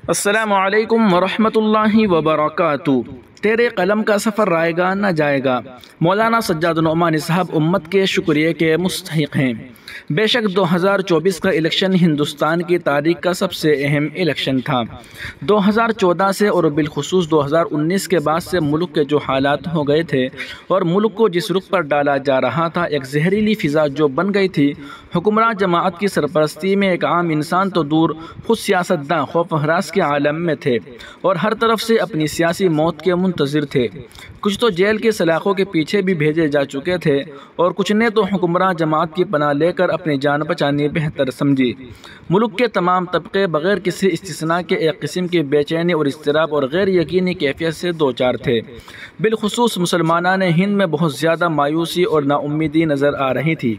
السلام علیکم ورحمۃ اللہ وبرکاتہ۔ تیرے قلم کا سفر رائے گا نہ جائے گا۔ مولانا سجاد نعمانی صاحب امت کے شکریہ کے مستحق ہیں۔ بے شک 2024 کا الیکشن ہندوستان کی تاریخ کا سب سے اہم الیکشن تھا۔ 2014 سے اور بالخصوص 2019 کے بعد سے ملک کے جو حالات ہو گئے تھے اور ملک کو جس رخ پر ڈالا جا رہا تھا، ایک زہریلی فضا جو بن گئی تھی، حکمراں جماعت کی سرپرستی میں ایک عام انسان تو دور، خود سیاستداں خوف و ہراس کے عالم میں تھے اور ہر طرف سے اپنی سیاسی موت کے منتظر تھے۔ کچھ تو جیل کے سلاخوں کے پیچھے بھی بھیجے جا چکے تھے اور کچھ نے تو حکمراں جماعت کی پناہ لے کر اپنی جان بچانی بہتر سمجھی۔ ملک کے تمام طبقے بغیر کسی استثناء کے ایک قسم کی بے چینی اور اضطراب اور غیر یقینی کیفیت سے دوچار تھے۔ بالخصوص مسلمانان ہند میں بہت زیادہ مایوسی اور نا امیدی نظر آ رہی تھی۔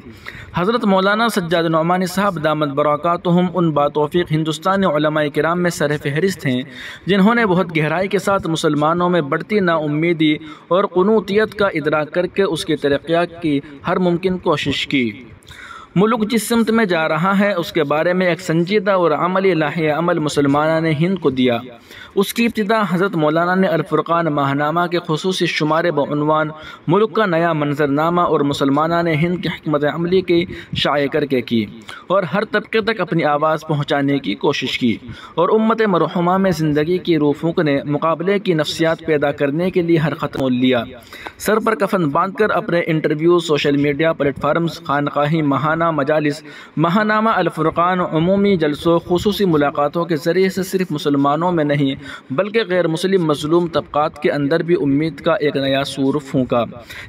حضرت مولانا سجاد نعمانی صاحب دامت برکاتہم ان باتوفیق ہندوستانی علماء کرام میں سر فہرست ہیں جنہوں نے بہت گہرائی کے ساتھ مسلمانوں میں بڑھتی نا امیدی اور قنوطیت کا ادراک کر کے اس کی ترقیات کی ہر ممکن کوشش کی۔ ملک جس سمت میں جا رہا ہے اس کے بارے میں ایک سنجیدہ اور عملی لائحہ عمل مسلمانان ہند کو دیا۔ اس کی ابتدا حضرت مولانا نے الفرقان ماہنامہ کے خصوصی شمارے بعنوان ملک کا نیا منظرنامہ اور مسلمانان ہند کی حکمت عملی کی شائع کر کے کی اور ہر طبقے تک اپنی آواز پہنچانے کی کوشش کی اور امت مرحومہ میں زندگی کی روح پھونکنے، مقابلے کی نفسیات پیدا کرنے کے لیے ہر خط مول لیا۔ سر پر کفن باندھ کر اپنے interview, social media platforms, خانقاہی ماہانہ مجالس، ماہنامہ الفرقان، عمومی جلسوں، خصوصی ملاقاتوں کے ذریعے سے صرف مسلمانوں میں نہیں بلکہ غیر مسلم مظلوم طبقات کے اندر بھی امید کا ایک نیا سور پھونکا۔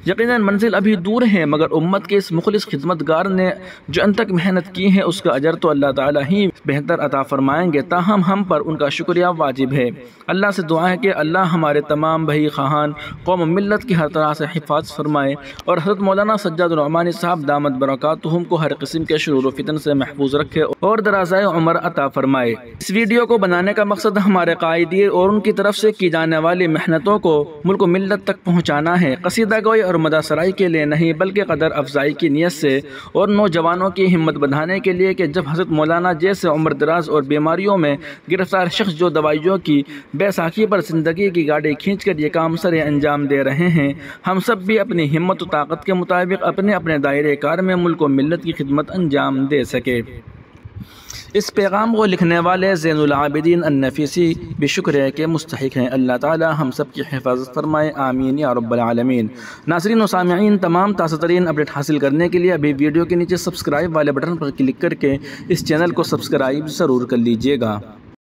یقیناً منزل ابھی دور ہے مگر امت کے اس مخلص خدمتگار نے جو ان تک محنت کی ہے اس کا اجر تو اللہ تعالیٰ ہی بہتر عطا فرمائیں گے، تاہم ہم پر ان کا شکریہ واجب ہے۔ اللہ سے دعا ہے کہ اللہ ہمارے تمام بھائی خواہان قوم ملت کی ہر طرح سے حفاظت فرمائے اور حضرت مولانا سجاد نعمانی صاحب دامت برکاتہم کو ہر قسم کے شرور و فتن سے محفوظ رکھے اور درازائے عمر عطا فرمائے۔ اس ویڈیو کو بنانے کا مقصد ہمارے قائدین اور ان کی طرف سے کی جانے والی محنتوں کو ملک و ملت تک پہنچانا ہے، قصیدہ گوئی اور مدح سرائی کے لیے نہیں بلکہ قدر افزائی کی نیت سے اور نوجوانوں کی ہمت بڑھانے کے لیے کہ جب حضرت مولانا جیسے عمر دراز اور بیماریوں میں گرفتار شخص جو دوائیوں کی بیساکھی پر زندگی کی گاڑی کھینچ کر یہ کام سر انجام دے رہے ہیں، ہم سب بھی اپنی ہمت و طاقت کے مطابق اپنے اپنے دائرے کار میں ملک و ملت کی خدمت انجام دے سکے۔ اس پیغام کو لکھنے والے زین العابدین النفیسی بھی شکریہ کے مستحق ہیں۔ اللہ تعالی ہم سب کی حفاظت فرمائے، آمین یا رب العالمین۔ ناظرین و سامعین، تمام تازہ ترین اپڈیٹ حاصل کرنے کے لیے ابھی ویڈیو کے نیچے سبسکرائب والے بٹن پر کلک کر کے اس چینل کو سبسکرائب ضرور کر لیجیے گا۔